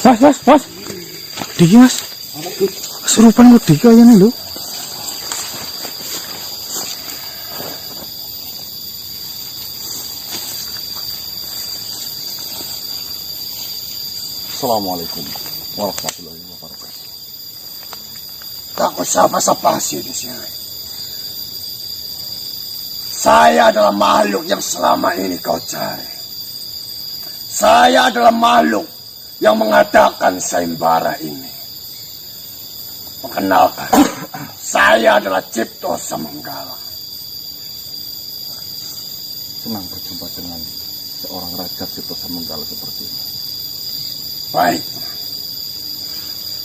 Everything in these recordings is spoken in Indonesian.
Mas. Diki mas. Kesurupan kok Diki kayaknya lho. Assalamualaikum warahmatullahi wabarakatuh. Tak usah basa-basi di sini. Saya adalah makhluk yang selama ini kau cari. Saya adalah makhluk yang mengadakan sayembara ini. Perkenalkan, saya adalah Cipto Samanggala. Senang berjumpa dengan seorang Raja Cipto Samanggala seperti ini. Baik.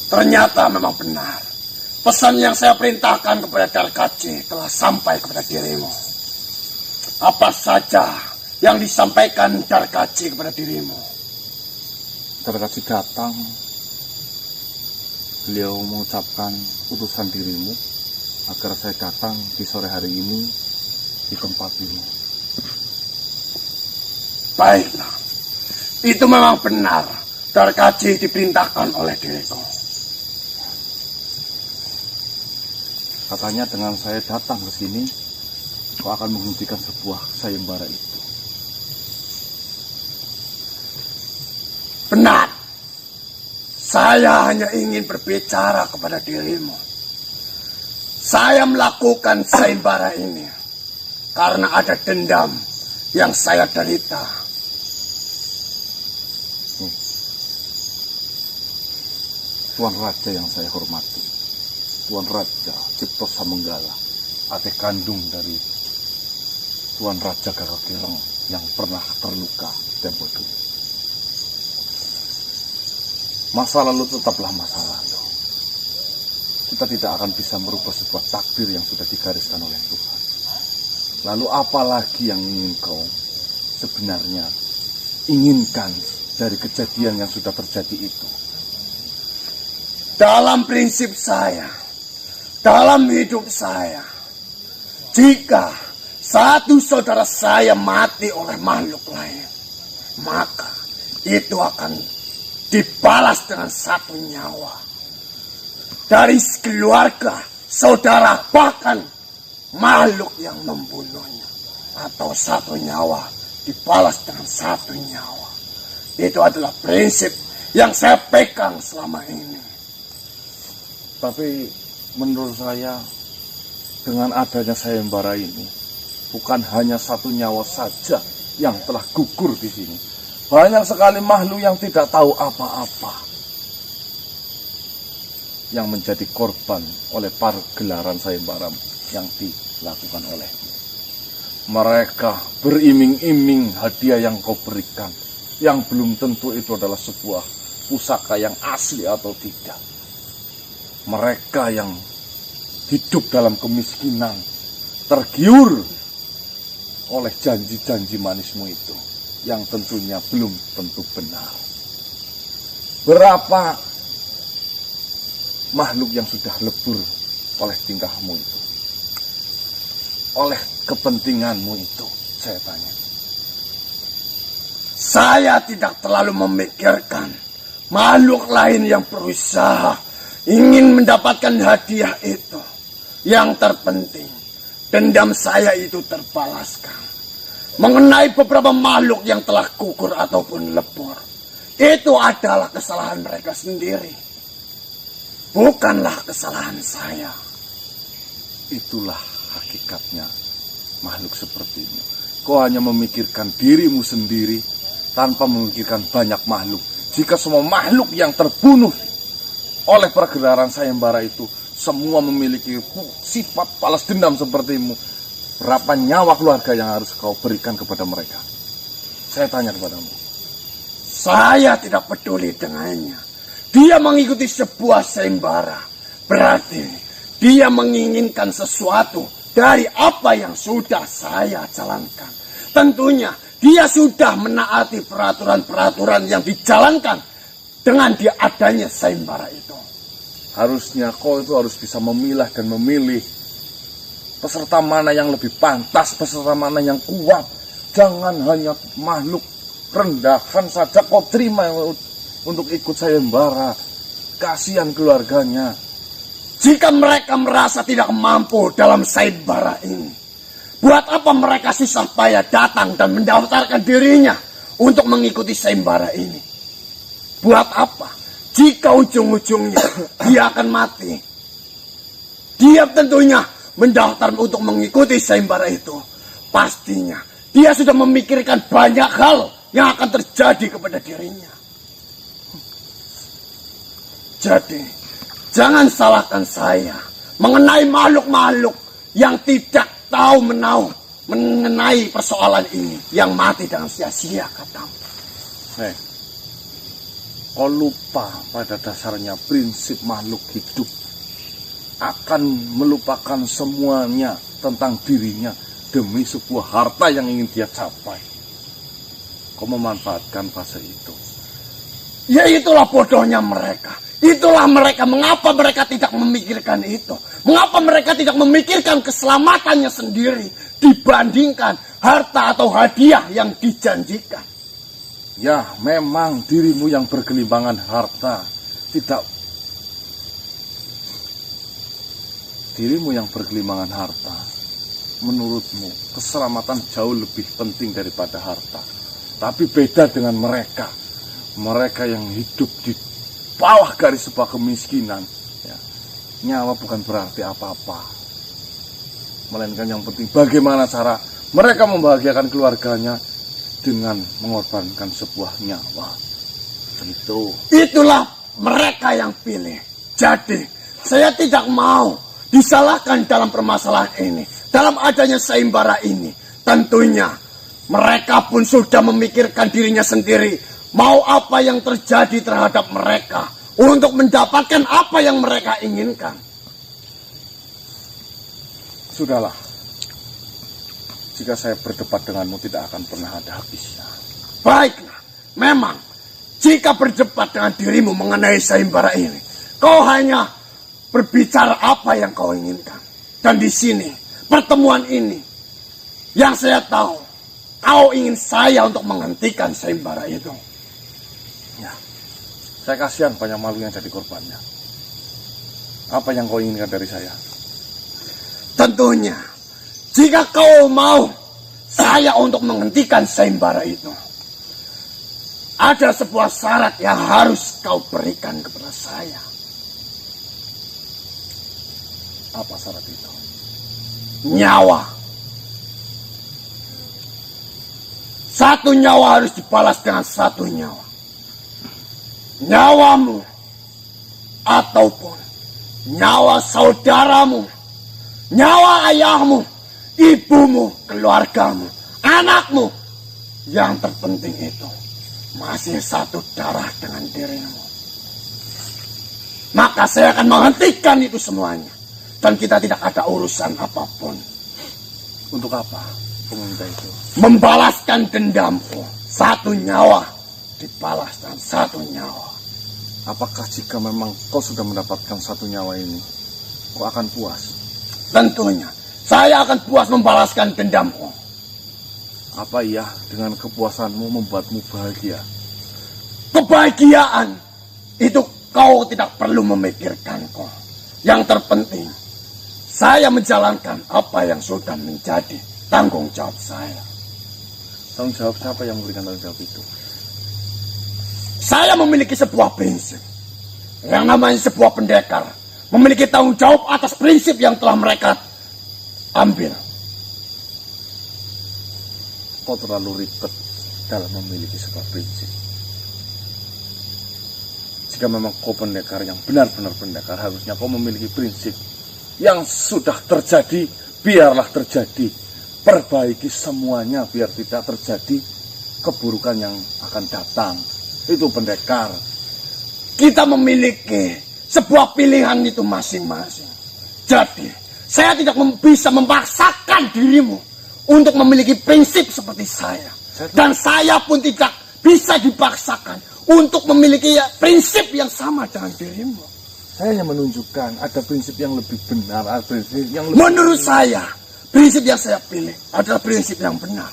Ternyata memang benar. Pesan yang saya perintahkan kepada Darkaci telah sampai kepada dirimu. Apa saja yang disampaikan Darkaci kepada dirimu? Darkaci datang, beliau mengucapkan utusan dirimu agar saya datang di sore hari ini di tempat ini. Baiklah, itu memang benar. Darkaci diperintahkan oleh diriku. Katanya dengan saya datang ke sini, kau akan menghentikan sebuah sayembara itu. Benar. Saya hanya ingin berbicara kepada dirimu. Saya melakukan sayembara ini karena ada dendam yang saya derita. Tuan Raja yang saya hormati, Tuan Raja Cipto Samanggala, adik kandung dari Tuan Raja Garokireng yang pernah terluka tempo dulu. Masa lalu tetaplah masa lalu. Kita tidak akan bisa merubah sebuah takdir yang sudah digariskan oleh Tuhan. Lalu apa lagi yang ingin kau sebenarnya inginkan dari kejadian yang sudah terjadi itu? Dalam prinsip saya, dalam hidup saya, jika satu saudara saya mati oleh makhluk lain, maka itu akan dibalas dengan satu nyawa. Dari keluarga, saudara, bahkan makhluk yang membunuhnya. Atau satu nyawa dibalas dengan satu nyawa. Itu adalah prinsip yang saya pegang selama ini. Tapi menurut saya dengan adanya sayembara ini bukan hanya satu nyawa saja yang telah gugur di sini. Banyak sekali makhluk yang tidak tahu apa-apa yang menjadi korban oleh pergelaran sayembara yang dilakukan olehmu. Mereka beriming-iming hadiah yang kau berikan, yang belum tentu itu adalah sebuah pusaka yang asli atau tidak. Mereka yang hidup dalam kemiskinan, tergiur oleh janji-janji manismu itu, yang tentunya belum tentu benar. Berapa makhluk yang sudah lebur oleh tingkahmu itu, oleh kepentinganmu itu, saya tanya. Saya tidak terlalu memikirkan makhluk lain yang berusaha ingin mendapatkan hadiah itu. Yang terpenting, dendam saya itu terbalaskan. Mengenai beberapa makhluk yang telah gugur ataupun lebur, itu adalah kesalahan mereka sendiri. Bukanlah kesalahan saya. Itulah hakikatnya makhluk seperti ini. Kau hanya memikirkan dirimu sendiri tanpa memikirkan banyak makhluk. Jika semua makhluk yang terbunuh oleh pergelaran sayembara itu semua memiliki sifat balas dendam sepertimu, berapa nyawa keluarga yang harus kau berikan kepada mereka? Saya tanya kepadamu. Saya tidak peduli dengannya. Dia mengikuti sebuah sayembara. Berarti dia menginginkan sesuatu dari apa yang sudah saya jalankan. Tentunya dia sudah menaati peraturan-peraturan yang dijalankan dengan diadanya sayembara itu. Harusnya kau itu harus bisa memilah dan memilih peserta mana yang lebih pantas, peserta mana yang kuat. Jangan hanya makhluk rendahan saja kau terima untuk ikut sayembara. Kasihan keluarganya. Jika mereka merasa tidak mampu dalam sayembara ini, buat apa mereka susah payah datang dan mendaftarkan dirinya untuk mengikuti sayembara ini? Buat apa? Jika ujung-ujungnya dia akan mati. Dia tentunya mendaftar untuk mengikuti sayembara itu. Pastinya dia sudah memikirkan banyak hal yang akan terjadi kepada dirinya. Jadi, jangan salahkan saya mengenai makhluk-makhluk yang tidak tahu menahu mengenai persoalan ini, yang mati dengan sia-sia, katamu. Kau lupa pada dasarnya prinsip makhluk hidup akan melupakan semuanya tentang dirinya demi sebuah harta yang ingin dia capai. Kau memanfaatkan fase itu. Ya itulah bodohnya mereka. Itulah mereka. Mengapa mereka tidak memikirkan itu? Mengapa mereka tidak memikirkan keselamatannya sendiri dibandingkan harta atau hadiah yang dijanjikan? Ya, memang dirimu yang bergelimbangan harta. Dirimu yang bergelimbangan harta. Menurutmu, keselamatan jauh lebih penting daripada harta. Tapi beda dengan mereka. Mereka yang hidup di bawah garis sebuah kemiskinan. Ya, nyawa bukan berarti apa-apa. Melainkan yang penting bagaimana cara mereka membahagiakan keluarganya dengan mengorbankan sebuah nyawa. Itulah mereka yang pilih. Jadi, saya tidak mau disalahkan dalam permasalahan ini. Dalam adanya sayembara ini, tentunya mereka pun sudah memikirkan dirinya sendiri. Mau apa yang terjadi terhadap mereka untuk mendapatkan apa yang mereka inginkan. Sudahlah. Jika saya berdebat denganmu tidak akan pernah ada habisnya. Baiklah, memang jika berdebat dengan dirimu mengenai sayembara ini, kau hanya berbicara apa yang kau inginkan. Dan di sini, pertemuan ini, yang saya tahu, kau ingin saya untuk menghentikan sayembara itu. Ya, saya kasihan banyak makhluk yang jadi korbannya. Apa yang kau inginkan dari saya? Tentunya, jika kau mau saya untuk menghentikan sayembara itu, ada sebuah syarat yang harus kau berikan kepada saya. Apa syarat itu? Nyawa. Satu nyawa harus dibalas dengan satu nyawa. Nyawamu ataupun nyawa saudaramu, nyawa ayahmu, ibumu, keluargamu, anakmu. Yang terpenting itu masih satu darah dengan dirimu. Maka saya akan menghentikan itu semuanya. Dan kita tidak ada urusan apapun. Untuk apa peminta itu? Membalaskan dendamku. Satu nyawa dibalas dengan satu nyawa. Apakah jika memang kau sudah mendapatkan satu nyawa ini, kau akan puas? Tentunya, saya akan puas membalaskan dendamku. Apa iya dengan kepuasanmu membuatmu bahagia? Kebahagiaan itu kau tidak perlu memikirkanku. Yang terpenting, saya menjalankan apa yang sudah menjadi tanggung jawab saya. Tanggung jawab siapa yang memberikan tanggung jawab itu? Saya memiliki sebuah prinsip. Yang namanya sebuah pendekar. Memiliki tanggung jawab atas prinsip yang telah mereka ambil. Kau terlalu ribet dalam memiliki sebuah prinsip. Jika memang kau pendekar yang benar-benar pendekar, harusnya kau memiliki prinsip. Yang sudah terjadi, biarlah terjadi. Perbaiki semuanya biar tidak terjadi keburukan yang akan datang. Itu pendekar. Kita memiliki sebuah pilihan itu masing-masing. Jadi, saya tidak bisa memaksakan dirimu untuk memiliki prinsip seperti saya. Dan saya pun tidak bisa dipaksakan untuk memiliki prinsip yang sama dengan dirimu. Saya hanya menunjukkan ada prinsip yang lebih benar, ada prinsip yang lebih... Menurut saya, prinsip yang saya pilih adalah prinsip yang benar.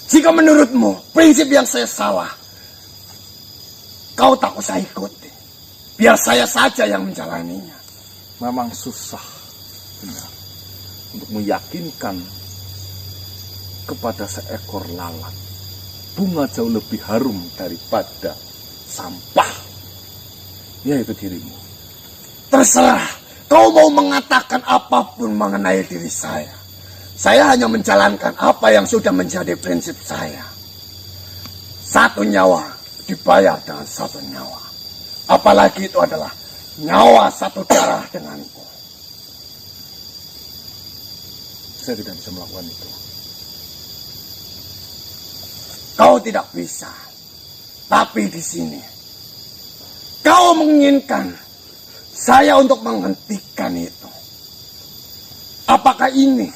Jika menurutmu, prinsip yang saya salah, kau tak usah ikuti. Biar saya saja yang menjalaninya. Memang susah benar untuk meyakinkan kepada seekor lalat bunga jauh lebih harum daripada sampah, yaitu dirimu. Terserah, kau mau mengatakan apapun mengenai diri saya. Saya hanya menjalankan apa yang sudah menjadi prinsip saya. Satu nyawa dibayar dengan satu nyawa. Apalagi itu adalah nyawa satu darah denganku. Saya tidak bisa melakukan itu. Kau tidak bisa. Tapi di sini, kau menginginkan saya untuk menghentikan itu. Apakah ini?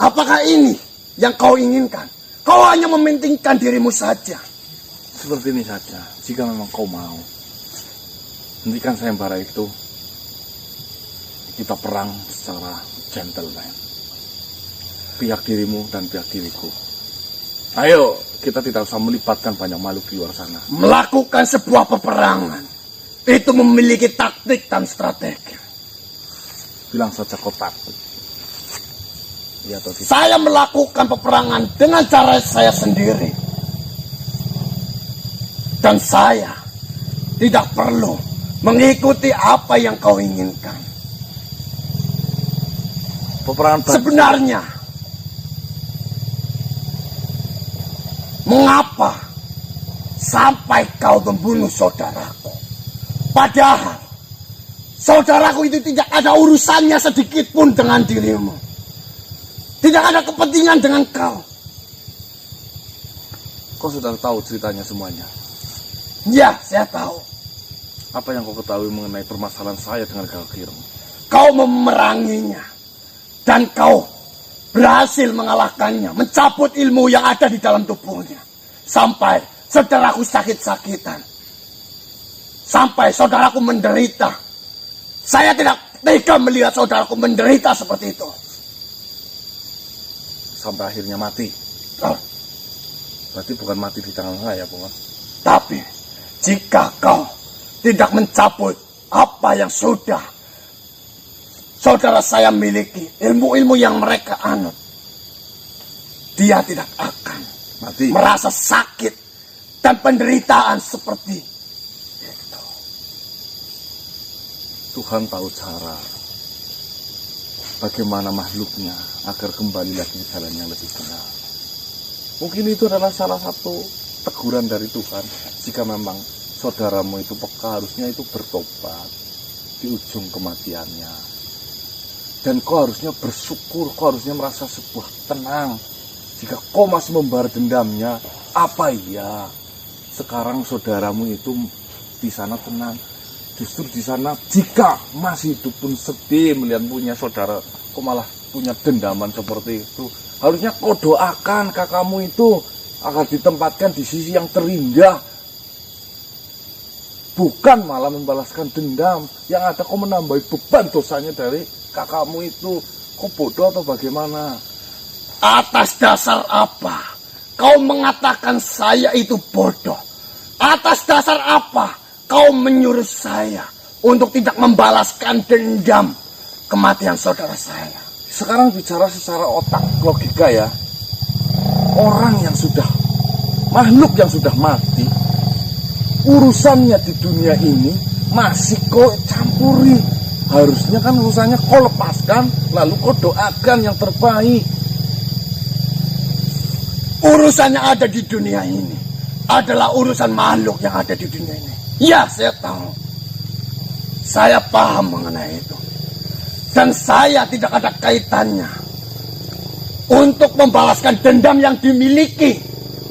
Apakah ini yang kau inginkan? Kau hanya mementingkan dirimu saja. Seperti ini saja, jika memang kau mau hentikan sayembara itu, kita perang secara gentleman, pihak dirimu dan pihak diriku. Ayo, kita tidak usah melibatkan banyak makhluk di luar sana. Melakukan sebuah peperangan itu memiliki taktik dan strategi. Bilang saja kau takut. Ya, atau tidak? Saya melakukan peperangan dengan cara saya sendiri. Dan saya tidak perlu mengikuti apa yang kau inginkan. Peperangan Sebenarnya, mengapa sampai kau membunuh saudaraku? Padahal saudaraku itu tidak ada urusannya sedikit pun dengan dirimu. Tidak ada kepentingan dengan kau. Kau sudah tahu ceritanya semuanya. Ya, saya tahu. Apa yang kau ketahui mengenai permasalahan saya dengan Galkirm? Kau memeranginya. Dan kau berhasil mengalahkannya. Mencabut ilmu yang ada di dalam tubuhnya. Sampai saudaraku sakit-sakitan. Sampai saudaraku menderita. Saya tidak tega melihat saudaraku menderita seperti itu. Sampai akhirnya mati. Oh. Berarti bukan mati di tangan saya, bukan? Tapi jika kau tidak mencabut apa yang sudah saudara saya miliki, ilmu-ilmu yang mereka anut, dia tidak akan Mati. merasa sakit dan penderitaan seperti itu. Tuhan tahu cara bagaimana makhluknya agar kembali lagi ke jalan yang lebih benar. Mungkin itu adalah salah satu teguran dari Tuhan. Jika memang saudaramu itu peka, harusnya itu bertobat di ujung kematiannya. Dan kau harusnya bersyukur, kau harusnya merasa sebuah tenang. Jika kau masih membawa dendamnya, apa iya sekarang saudaramu itu di sana tenang? Justru di sana, jika masih hidup pun sedih melihat punya saudara, kau malah punya dendaman seperti itu. Harusnya kau doakan kakakmu itu agar ditempatkan di sisi yang terindah. Bukan malah membalaskan dendam. Yang ada kau menambahi beban dosanya dari kakakmu itu. Kau bodoh atau bagaimana? Atas dasar apa kau mengatakan saya itu bodoh? Atas dasar apa kau menyuruh saya untuk tidak membalaskan dendam kematian saudara saya? Sekarang bicara secara otak, logika ya. Orang yang sudah, makhluk yang sudah mati, urusannya di dunia ini masih kau campuri. Harusnya kan urusannya kau lepaskan, lalu kau doakan yang terbaik. Urusannya ada di dunia ini adalah urusan makhluk yang ada di dunia ini. Ya, saya tahu. Saya paham mengenai itu. Dan saya tidak ada kaitannya untuk membalaskan dendam yang dimiliki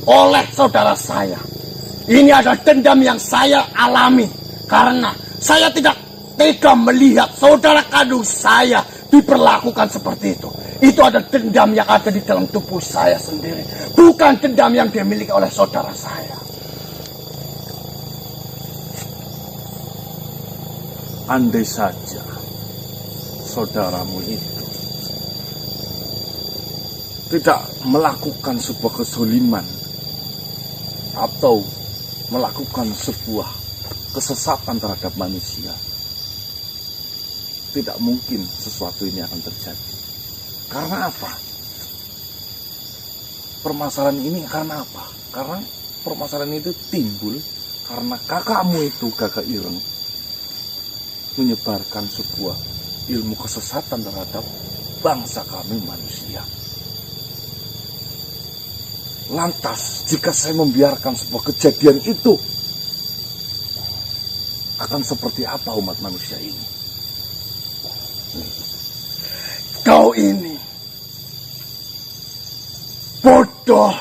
oleh saudara saya. Ini adalah dendam yang saya alami karena saya tidak tega melihat saudara kandung saya diperlakukan seperti itu. Itu adalah dendam yang ada di dalam tubuh saya sendiri, bukan dendam yang dimiliki oleh saudara saya. Andai saja saudaramu itu tidak melakukan sebuah kezaliman atau melakukan sebuah kesesatan terhadap manusia, tidak mungkin sesuatu ini akan terjadi. Karena apa? Permasalahan ini karena apa? Karena permasalahan itu timbul karena kakakmu itu, Gagak Ireng, menyebarkan sebuah ilmu kesesatan terhadap bangsa kami manusia. Lantas, jika saya membiarkan sebuah kejadian itu, akan seperti apa umat manusia ini? Kau ini bodoh,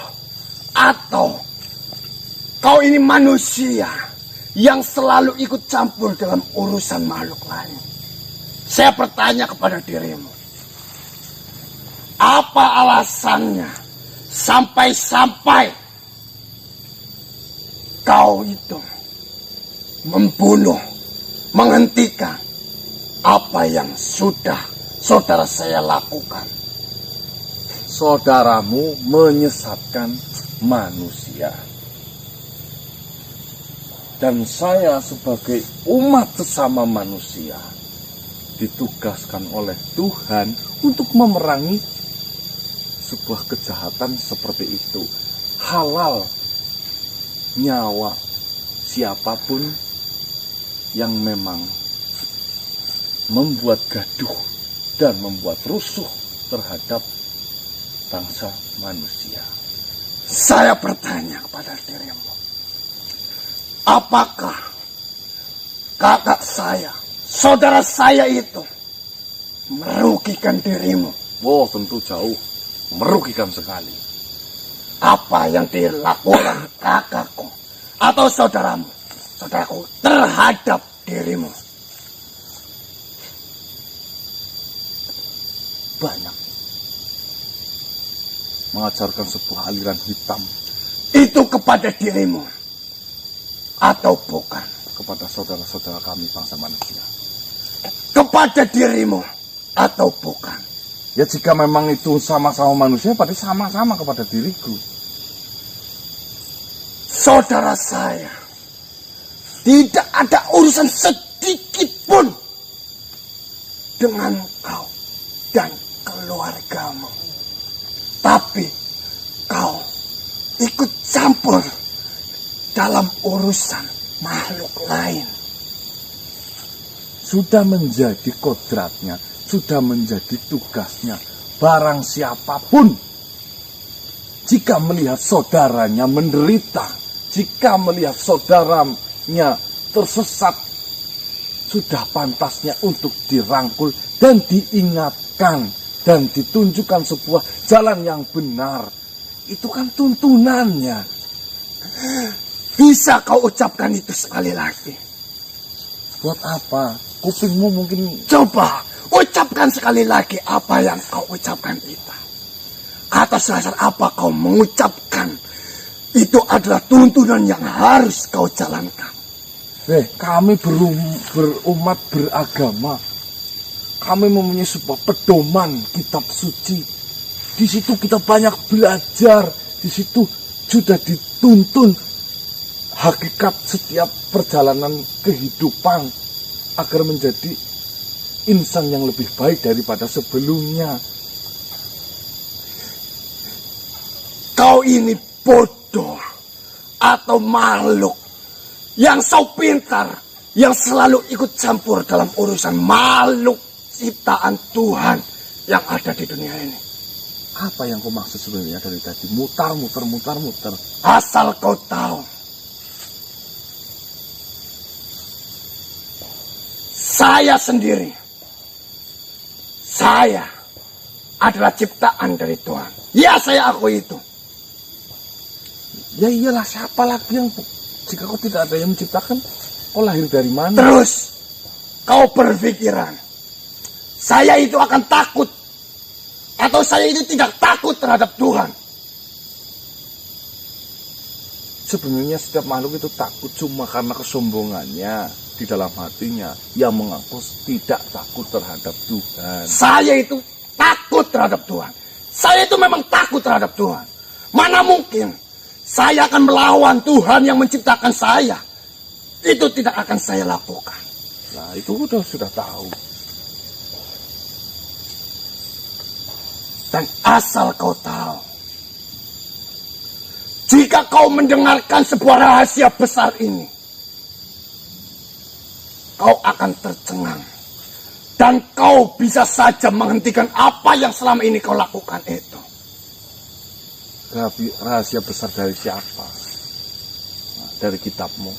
atau kau ini manusia yang selalu ikut campur dalam urusan makhluk lain. Saya bertanya kepada dirimu, apa alasannya sampai-sampai kau itu membunuh, menghentikan apa yang sudah saudara saya lakukan? Saudaramu menyesatkan manusia. Dan saya sebagai umat sesama manusia ditugaskan oleh Tuhan untuk memerangi sebuah kejahatan seperti itu. Halal nyawa siapapun yang memang membuat gaduh dan membuat rusuh terhadap bangsa manusia. Saya bertanya kepada dirimu, apakah kakak saya, saudara saya itu merugikan dirimu? Oh, tentu jauh merugikan sekali. Apa yang dilakukan kakakku atau saudaramu, saudaraku, terhadap dirimu? Banyak. Mengajarkan sebuah aliran hitam. Itu kepada dirimu atau bukan? Kepada saudara-saudara kami bangsa manusia. Kepada dirimu atau bukan? Ya jika memang itu sama-sama manusia, berarti sama-sama kepada diriku. Saudara saya tidak ada urusan sedikit pun dengan kau dan keluargamu. Tapi kau ikut campur dalam urusan makhluk lain. Sudah menjadi kodratnya, sudah menjadi tugasnya. Barang siapapun, jika melihat saudaranya menderita, jika melihat saudaranya tersesat, sudah pantasnya untuk dirangkul dan diingatkan dan ditunjukkan sebuah jalan yang benar. Itu kan tuntunannya. Bisa kau ucapkan itu sekali lagi? Buat apa? Kupingmu mungkin... Coba ucapkan sekali lagi apa yang kau ucapkan itu. Atas dasar apa kau mengucapkan itu adalah tuntunan yang harus kau jalankan? Kami berumat beragama. Kami mempunyai sebuah pedoman kitab suci. Di situ kita banyak belajar. Di situ sudah dituntun hakikat setiap perjalanan kehidupan agar menjadi insan yang lebih baik daripada sebelumnya. Kau ini bodoh atau makhluk yang so pintar, yang selalu ikut campur dalam urusan makhluk ciptaan Tuhan yang ada di dunia ini. Apa yang kau maksud sebenarnya dari tadi? Mutar. Asal kau tahu, saya sendiri, saya adalah ciptaan dari Tuhan. Ya, saya akui itu. Ya iyalah, siapa lagi yang... Jika kau tidak ada yang menciptakan, kau lahir dari mana? Terus, kau berpikiran, saya itu akan takut, atau saya itu tidak takut terhadap Tuhan? Sebenarnya setiap makhluk itu takut cuma karena kesombongannya di dalam hatinya yang mengaku tidak takut terhadap Tuhan. Saya itu takut terhadap Tuhan. Saya itu memang takut terhadap Tuhan. Mana mungkin saya akan melawan Tuhan yang menciptakan saya. Itu tidak akan saya lakukan. Nah, itu sudah tahu. Dan asal kau tahu, jika kau mendengarkan sebuah rahasia besar ini, kau akan tercengang. Dan kau bisa saja menghentikan apa yang selama ini kau lakukan itu. Rahasia besar dari siapa? Nah, dari kitabmu?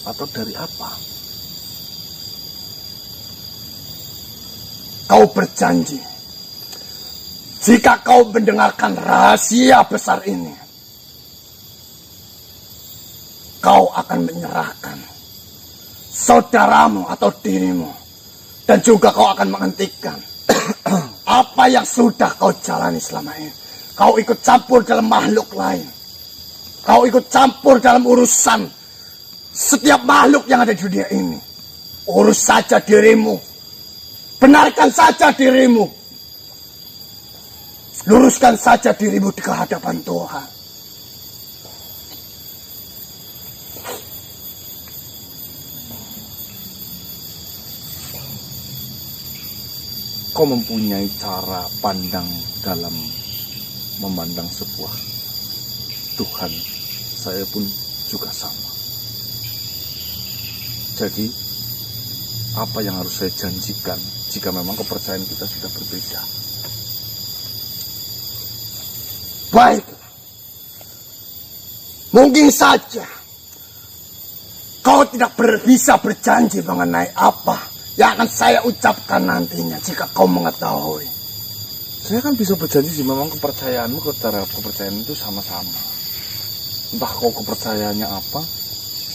Atau dari apa? Kau berjanji, jika kau mendengarkan rahasia besar ini, kau akan menyerahkan saudaramu atau dirimu, dan juga kau akan menghentikan apa yang sudah kau jalani selama ini. Kau ikut campur dalam makhluk lain. Kau ikut campur dalam urusan setiap makhluk yang ada di dunia ini. Urus saja dirimu. Benarkan saja dirimu. Luruskan saja dirimu di hadapan Tuhan. Kau mempunyai cara pandang dalam memandang sebuah Tuhan. Saya pun juga sama. Jadi, apa yang harus saya janjikan jika memang kepercayaan kita sudah berbeda? Baiklah. Mungkin saja kau tidak bisa berjanji mengenai apa yang akan saya ucapkan nantinya jika kau mengetahui. Saya kan bisa berjanji sih, memang kepercayaanmu terhadap kepercayaan itu sama-sama. Entah kau kepercayaannya apa,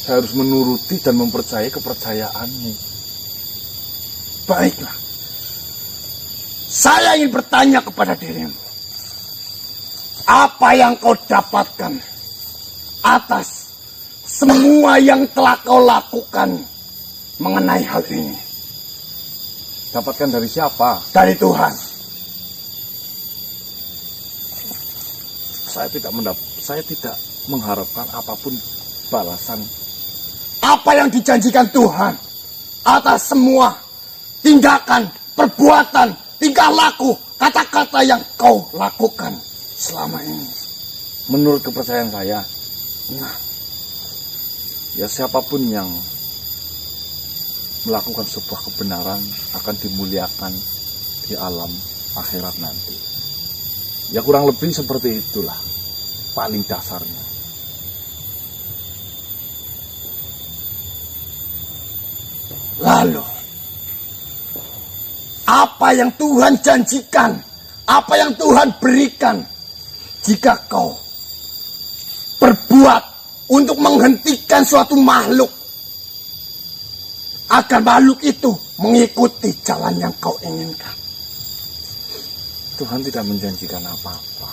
saya harus menuruti dan mempercayai kepercayaanmu. Baiklah. Saya ingin bertanya kepada dirimu. Apa yang kau dapatkan atas semua yang telah kau lakukan mengenai hal ini? Dapatkan dari siapa? Dari Tuhan. Saya tidak mengharapkan apapun balasan. Apa yang dijanjikan Tuhan atas semua tindakan, perbuatan, tingkah laku, kata-kata yang kau lakukan selama ini. Menurut kepercayaan saya, Nah, ya siapapun yang melakukan sebuah kebenaran akan dimuliakan di alam akhirat nanti. Ya kurang lebih seperti itulah paling dasarnya. lalu apa yang Tuhan janjikan, apa yang Tuhan berikan jika kau berbuat untuk menghentikan suatu makhluk agar makhluk itu mengikuti jalan yang kau inginkan? Tuhan tidak menjanjikan apa-apa,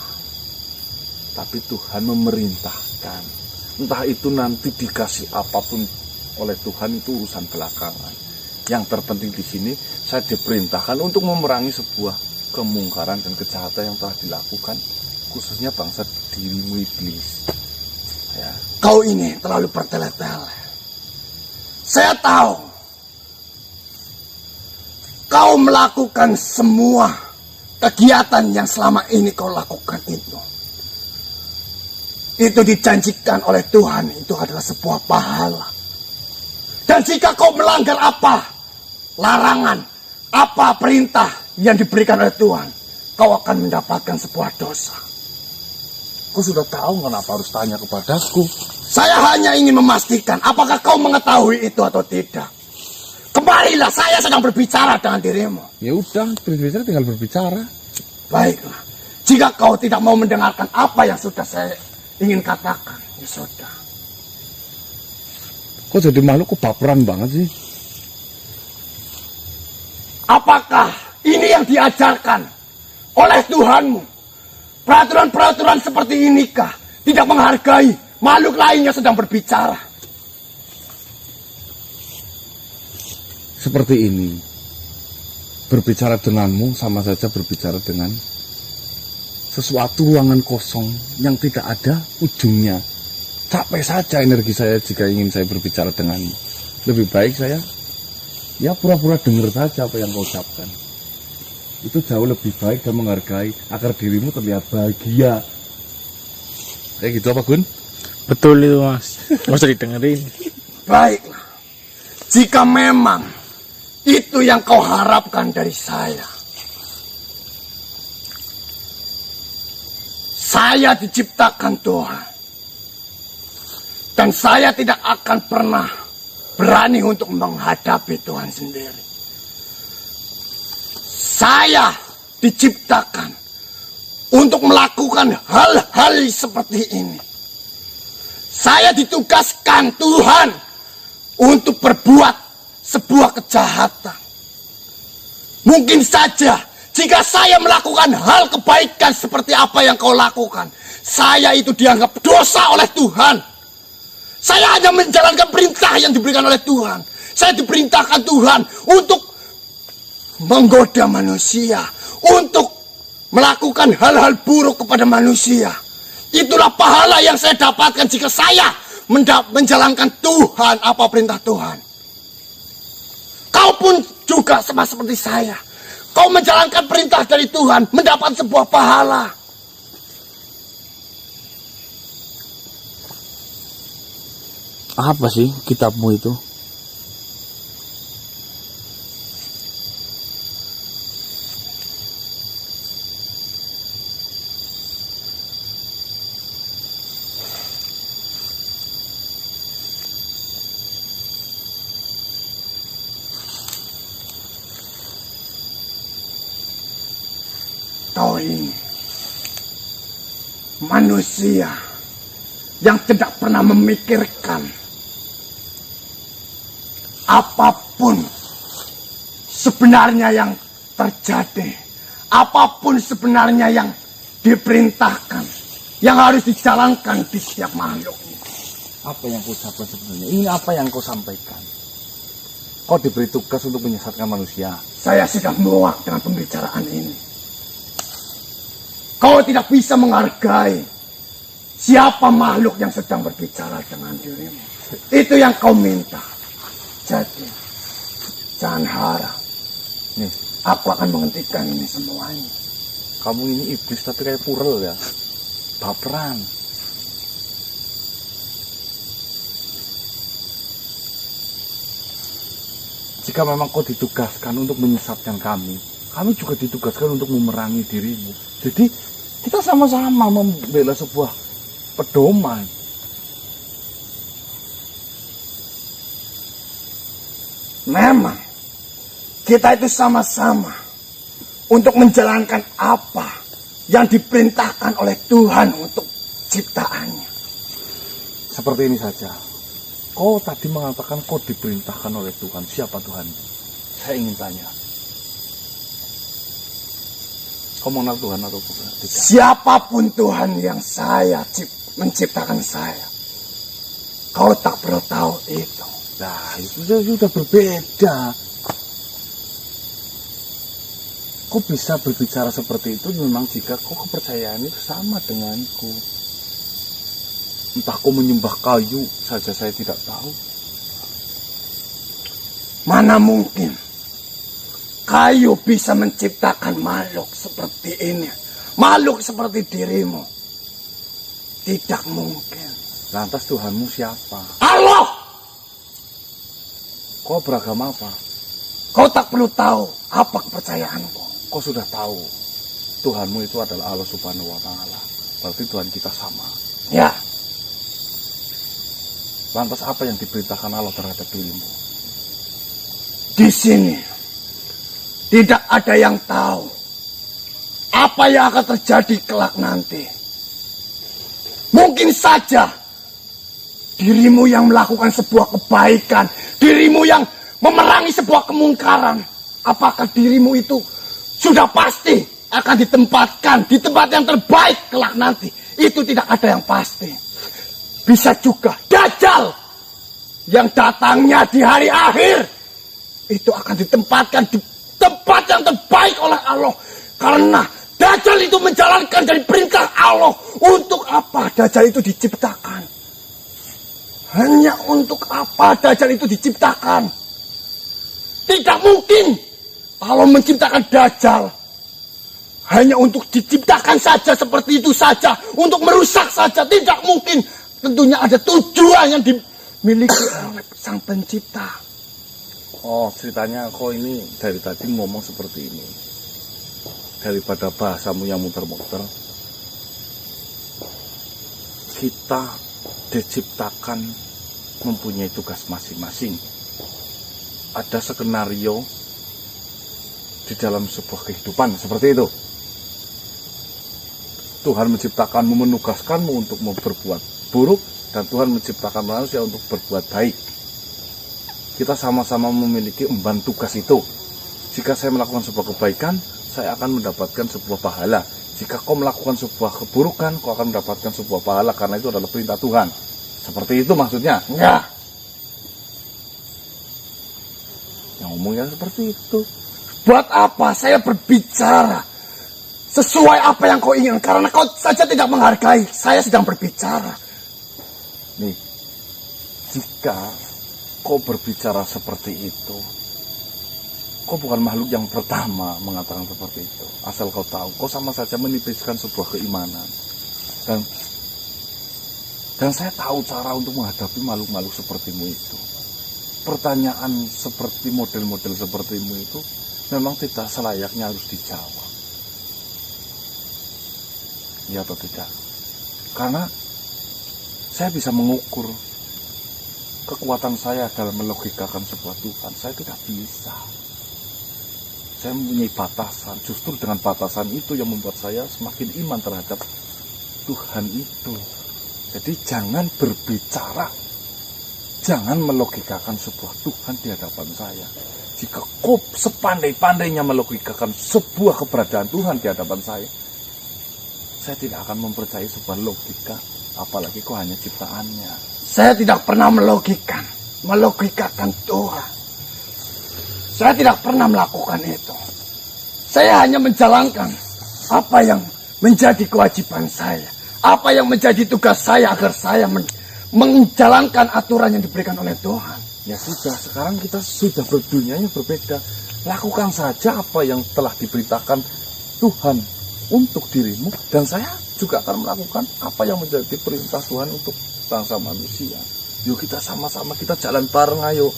tapi Tuhan memerintahkan. Entah itu nanti dikasih apapun oleh Tuhan, itu urusan belakangan. Yang terpenting di sini, saya diperintahkan untuk memerangi sebuah kemungkaran dan kejahatan yang telah dilakukan, khususnya bangsa dirimu iblis. Ya. Kau ini terlalu bertele-tele. Saya tahu kau melakukan semua kegiatan yang selama ini kau lakukan itu dijanjikan oleh Tuhan, itu adalah sebuah pahala. Dan jika kau melanggar apa larangan, apa perintah yang diberikan oleh Tuhan, kau akan mendapatkan sebuah dosa. Kau sudah tahu, kenapa harus tanya kepadaku? Saya hanya ingin memastikan apakah kau mengetahui itu atau tidak. Kembalilah, saya sedang berbicara dengan dirimu. Ya udah, berbicara tinggal berbicara. Baiklah, jika kau tidak mau mendengarkan apa yang sudah saya ingin katakan, ya sudah. Kok jadi makhluk kok baperan banget sih? Apakah ini yang diajarkan oleh Tuhanmu? Peraturan-peraturan seperti inikah tidak menghargai makhluk lain yang sedang berbicara? Seperti ini. Berbicara denganmu sama saja berbicara dengan sesuatu ruangan kosong yang tidak ada ujungnya. Capek saja energi saya jika ingin saya berbicara denganmu. Lebih baik saya ya pura-pura dengar saja apa yang kau ucapkan. Itu jauh lebih baik dan menghargai agar dirimu terlihat bahagia. Kayak gitu apa, Gun? Betul itu, Mas. Nggak usah didengerin. Baiklah, jika memang itu yang kau harapkan dari saya diciptakan Tuhan. Dan saya tidak akan pernah berani untuk menghadapi Tuhan sendiri. Saya diciptakan untuk melakukan hal-hal seperti ini. Saya ditugaskan Tuhan untuk berbuat sebuah kejahatan. Mungkin saja jika saya melakukan hal kebaikan seperti apa yang kau lakukan, saya itu dianggap dosa oleh Tuhan. Saya hanya menjalankan perintah yang diberikan oleh Tuhan. Saya diperintahkan Tuhan untuk menggoda manusia, untuk melakukan hal-hal buruk kepada manusia. Itulah pahala yang saya dapatkan jika saya menjalankan Tuhan, apa perintah Tuhan. Kau pun juga sama seperti saya. Kau menjalankan perintah dari Tuhan, mendapat sebuah pahala. Apa sih kitabmu itu? Kau ini manusia yang tidak pernah memikirkan apapun sebenarnya yang terjadi, apapun sebenarnya yang diperintahkan, yang harus dijalankan di setiap makhluk ini. Apa yang kau ucapkan sebenarnya? Ini apa yang kau sampaikan? Kau diberi tugas untuk menyesatkan manusia. Saya sudah muak dengan pembicaraan ini. Kau tidak bisa menghargai siapa makhluk yang sedang berbicara dengan dirimu. Itu yang kau minta. Jadi, jangan harap Nih, aku akan menghentikan ini semuanya. kamu ini iblis tapi kayak purel ya. Baperan. Jika memang kau ditugaskan untuk menyesatkan kami juga ditugaskan untuk memerangi dirimu. Jadi, kita sama-sama membela sebuah pedoman. Memang kita itu sama-sama untuk menjalankan apa yang diperintahkan oleh Tuhan untuk ciptaannya. Seperti ini saja. Kau tadi mengatakan kau diperintahkan oleh Tuhan. Siapa Tuhan? Saya ingin tanya. Kau mengenal Tuhan atau bukan? Tidak. Siapapun Tuhan yang menciptakan saya, kau tak perlu tahu itu. Nah, itu sudah berbeda. Kau bisa berbicara seperti itu memang jika kau kepercayaan itu sama denganku. Entah kau menyembah kayu saja saya tidak tahu. Mana mungkin kayu bisa menciptakan makhluk seperti ini. Makhluk seperti dirimu. Tidak mungkin. Lantas Tuhanmu siapa? Allah! Kau beragama apa? Kau tak perlu tahu apa kepercayaanku. Kau sudah tahu Tuhanmu itu adalah Allah Subhanahu wa Ta'ala. Berarti Tuhan kita sama. Ya. Lantas apa yang diperintahkan Allah terhadap dirimu? Di sini tidak ada yang tahu apa yang akan terjadi kelak nanti. Mungkin saja dirimu yang melakukan sebuah kebaikan, dirimu yang memerangi sebuah kemungkaran, apakah dirimu itu sudah pasti akan ditempatkan di tempat yang terbaik kelak nanti? Itu tidak ada yang pasti. Bisa juga Dajjal yang datangnya di hari akhir itu akan ditempatkan di tempat yang terbaik oleh Allah. Karena Dajjal itu menjalankan dari perintah Allah. Untuk apa Dajjal itu diciptakan? Hanya untuk apa Dajjal itu diciptakan? Tidak mungkin Allah menciptakan Dajjal hanya untuk diciptakan saja seperti itu saja, untuk merusak saja. Tidak mungkin. Tentunya ada tujuan yang dimiliki oleh sang pencipta. Oh, ceritanya kok ini dari tadi ngomong seperti ini. Daripada bahasamu yang muter-muter, kita diciptakan mempunyai tugas masing-masing. Ada skenario di dalam sebuah kehidupan seperti itu. Tuhan menciptakanmu, menugaskanmu untuk berbuat buruk, dan Tuhan menciptakan manusia untuk berbuat baik. Kita sama-sama memiliki emban tugas itu. Jika saya melakukan sebuah kebaikan, saya akan mendapatkan sebuah pahala. Jika kau melakukan sebuah keburukan, kau akan mendapatkan sebuah pahala, karena itu adalah perintah Tuhan. Seperti itu maksudnya? Ya. Yang ngomongnya seperti itu. Buat apa saya berbicara sesuai apa yang kau ingin? Karena kau saja tidak menghargai. Saya sedang berbicara. Nih, jika kau berbicara seperti itu, kau bukan makhluk yang pertama mengatakan seperti itu. Asal kau tahu, kau sama saja menipiskan sebuah keimanan. Dan saya tahu cara untuk menghadapi makhluk-makhluk sepertimu itu. Pertanyaan seperti model-model sepertimu itu memang tidak selayaknya harus dijawab. Ya atau tidak? Karena saya bisa mengukur kekuatan saya dalam melogikakan sebuah Tuhan. Saya tidak bisa. Saya mempunyai batasan. Justru dengan batasan itu yang membuat saya semakin iman terhadap Tuhan itu. Jadi jangan berbicara, jangan melogikakan sebuah Tuhan di hadapan saya. Jika kau sepandai-pandainya melogikakan sebuah keberadaan Tuhan di hadapan saya tidak akan mempercayai sebuah logika, apalagi kau hanya ciptaannya. Saya tidak pernah melogikakan Tuhan. Saya tidak pernah melakukan itu. Saya hanya menjalankan apa yang menjadi kewajiban saya. Apa yang menjadi tugas saya agar saya menjalankan aturan yang diberikan oleh Tuhan. Ya sudah, sekarang kita sudah berdunianya berbeda. Lakukan saja apa yang telah diberitakan Tuhan untuk dirimu. Dan saya juga akan melakukan apa yang menjadi perintah Tuhan untuk bangsa manusia. Yuk kita sama-sama, kita jalan bareng, ayo.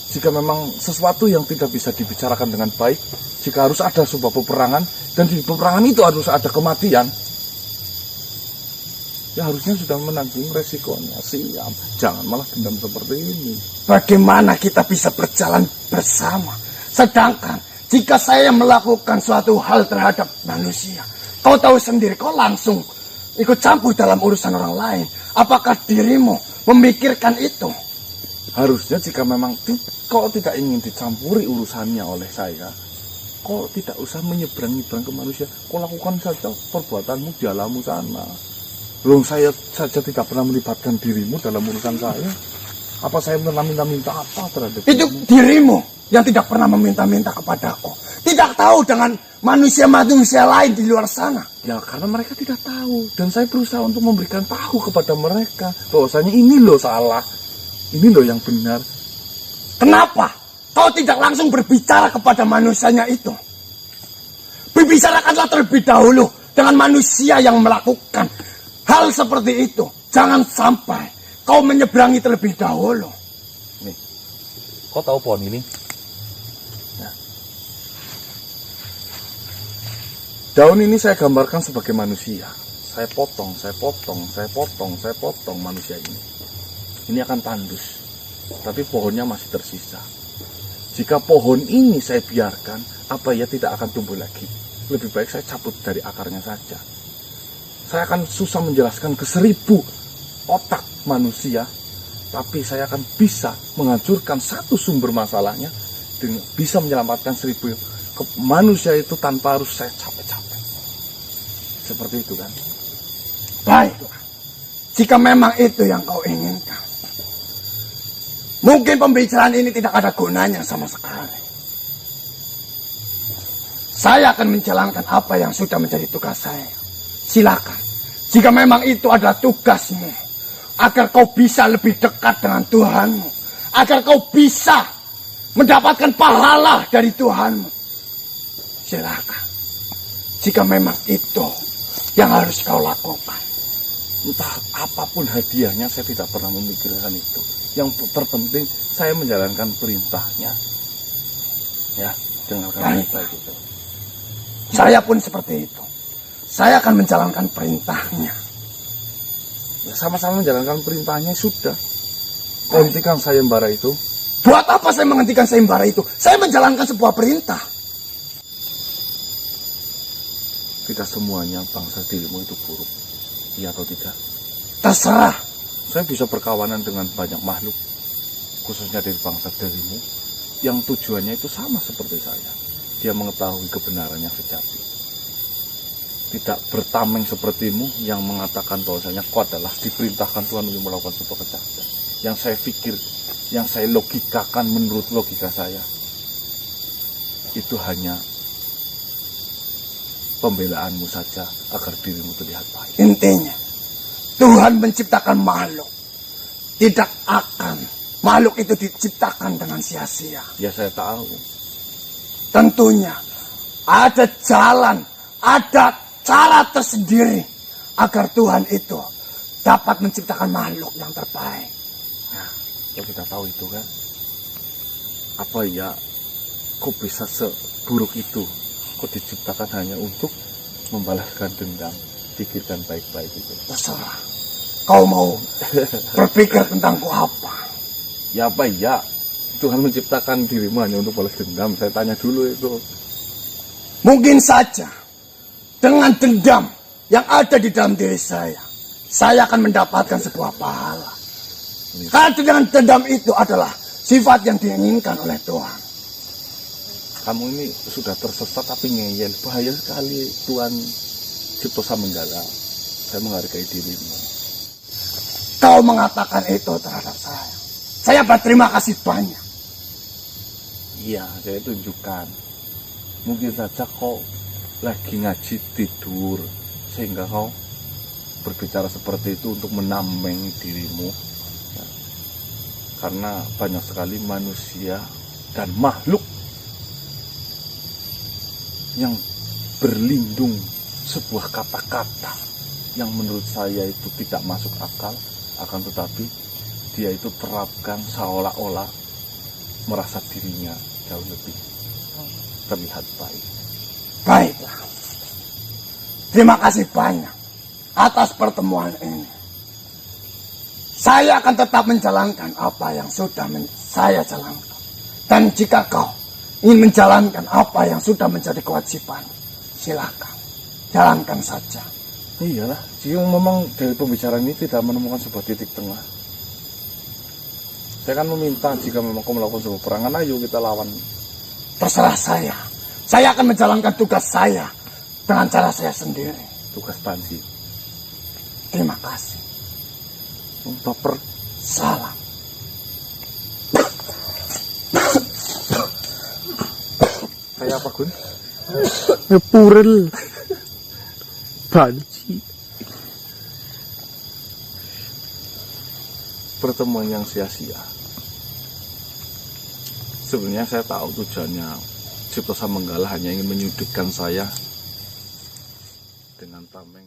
Jika memang sesuatu yang tidak bisa dibicarakan dengan baik, jika harus ada sebuah peperangan, dan di peperangan itu harus ada kematian, ya harusnya sudah menanggung resikonya. Siap, jangan malah dendam seperti ini. Bagaimana kita bisa berjalan bersama? Sedangkan jika saya melakukan suatu hal terhadap manusia, kau tahu sendiri, kau langsung ikut campur dalam urusan orang lain. Apakah dirimu memikirkan itu? Harusnya jika memang kau tidak ingin dicampuri urusannya oleh saya, kau tidak usah menyeberang-nyeberang ke manusia. Kau lakukan saja perbuatanmu di alammu sana. Belum saya saja tidak pernah melibatkan dirimu dalam urusan saya. Apa saya pernah minta-minta apa terhadap itu dirimu yang tidak pernah meminta-minta kepadaku. Tidak tahu dengan manusia-manusia lain di luar sana. Ya karena mereka tidak tahu. Dan saya berusaha untuk memberikan tahu kepada mereka bahwasanya ini loh salah, ini loh yang benar. Kenapa kau tidak langsung berbicara kepada manusianya itu? Berbicarakanlah terlebih dahulu dengan manusia yang melakukan hal seperti itu. Jangan sampai kau menyeberangi terlebih dahulu. Nih, kau tahu pohon ini? Nah. Daun ini saya gambarkan sebagai manusia. Saya potong manusia ini. Ini akan tandus, tapi pohonnya masih tersisa. Jika pohon ini saya biarkan, apa ya tidak akan tumbuh lagi. Lebih baik saya cabut dari akarnya saja. Saya akan susah menjelaskan ke 1000 otak manusia, tapi saya akan bisa menghancurkan satu sumber masalahnya, dengan bisa menyelamatkan 1000 manusia itu tanpa harus saya capek-capek. Seperti itu kan? Baik, jika memang itu yang kau inginkan, mungkin pembicaraan ini tidak ada gunanya sama sekali. Saya akan menjalankan apa yang sudah menjadi tugas saya. Silakan. Jika memang itu adalah tugasmu, agar kau bisa lebih dekat dengan Tuhanmu, agar kau bisa mendapatkan pahala dari Tuhanmu, silakan. Jika memang itu yang harus kau lakukan. Entah apapun hadiahnya, saya tidak pernah memikirkan itu. Yang terpenting saya menjalankan perintahnya. Ya, dengarkan baik-baik itu. Saya pun seperti itu. Saya akan menjalankan perintahnya. Ya, sama-sama menjalankan perintahnya sudah. Hentikan sayembara itu. Buat apa saya menghentikan sayembara itu? Saya menjalankan sebuah perintah. Tidak semuanya bangsa dirimu itu buruk. Iya atau tidak? Terserah. Saya bisa berkawanan dengan banyak makhluk, khususnya dari bangsa dirimu, yang tujuannya itu sama seperti saya. Dia mengetahui kebenaran yang sejati. Tidak bertameng sepertimu yang mengatakan bahwasanya kau adalah diperintahkan Tuhan untuk melakukan sebuah kejahatan. Yang saya pikir, yang saya logikakan menurut logika saya, itu hanya pembelaanmu saja agar dirimu terlihat baik. Intinya, Tuhan menciptakan makhluk. Tidak akan makhluk itu diciptakan dengan sia-sia. Ya saya tahu. Tentunya ada jalan, ada cara tersendiri agar Tuhan itu dapat menciptakan makhluk yang terbaik. Nah, ya kita tahu itu kan. Apa ya, kok bisa seburuk itu? Kok diciptakan hanya untuk membalaskan dendam? Pikirkan baik-baik itu. Terserah. Kau mau berpikir tentangku apa? Ya apa ya? Tuhan menciptakan dirimu hanya untuk balas dendam. Saya tanya dulu itu. Mungkin saja dengan dendam yang ada di dalam diri saya akan mendapatkan sebuah pahala. Karena dengan dendam itu adalah sifat yang diinginkan oleh Tuhan. Kamu ini sudah tersesat tapi ngeyel. Bahaya sekali Tuhan Cipto Samanggala. Saya menghargai dirimu. Kau mengatakan itu terhadap saya. Saya berterima kasih banyak. Iya, saya tunjukkan. Mungkin saja kau lagi ngaji tidur, sehingga kau berbicara seperti itu untuk menameng dirimu. Ya. Karena banyak sekali manusia dan makhluk yang berlindung sebuah kata-kata yang menurut saya itu tidak masuk akal, akan tetapi dia itu terapkan seolah-olah merasa dirinya jauh lebih terlihat baik. Baiklah. Terima kasih banyak atas pertemuan ini. Saya akan tetap menjalankan apa yang sudah saya jalankan. Dan jika kau ingin menjalankan apa yang sudah menjadi kewajiban, silakan. Jalankan saja. Iyalah, jika memang dari pembicaraan ini tidak menemukan sebuah titik tengah. Saya kan meminta jika memang kau melakukan sebuah perangan, ayo kita lawan. Terserah saya. Saya akan menjalankan tugas saya dengan cara saya sendiri. Tugas Panji. Terima kasih. Baper. Salam. Kayak apa, Gun? Purel. Banci. Pertemuan yang sia-sia. Sebenarnya saya tahu tujuannya Cipto Samanggala hanya ingin menyudutkan saya dengan tameng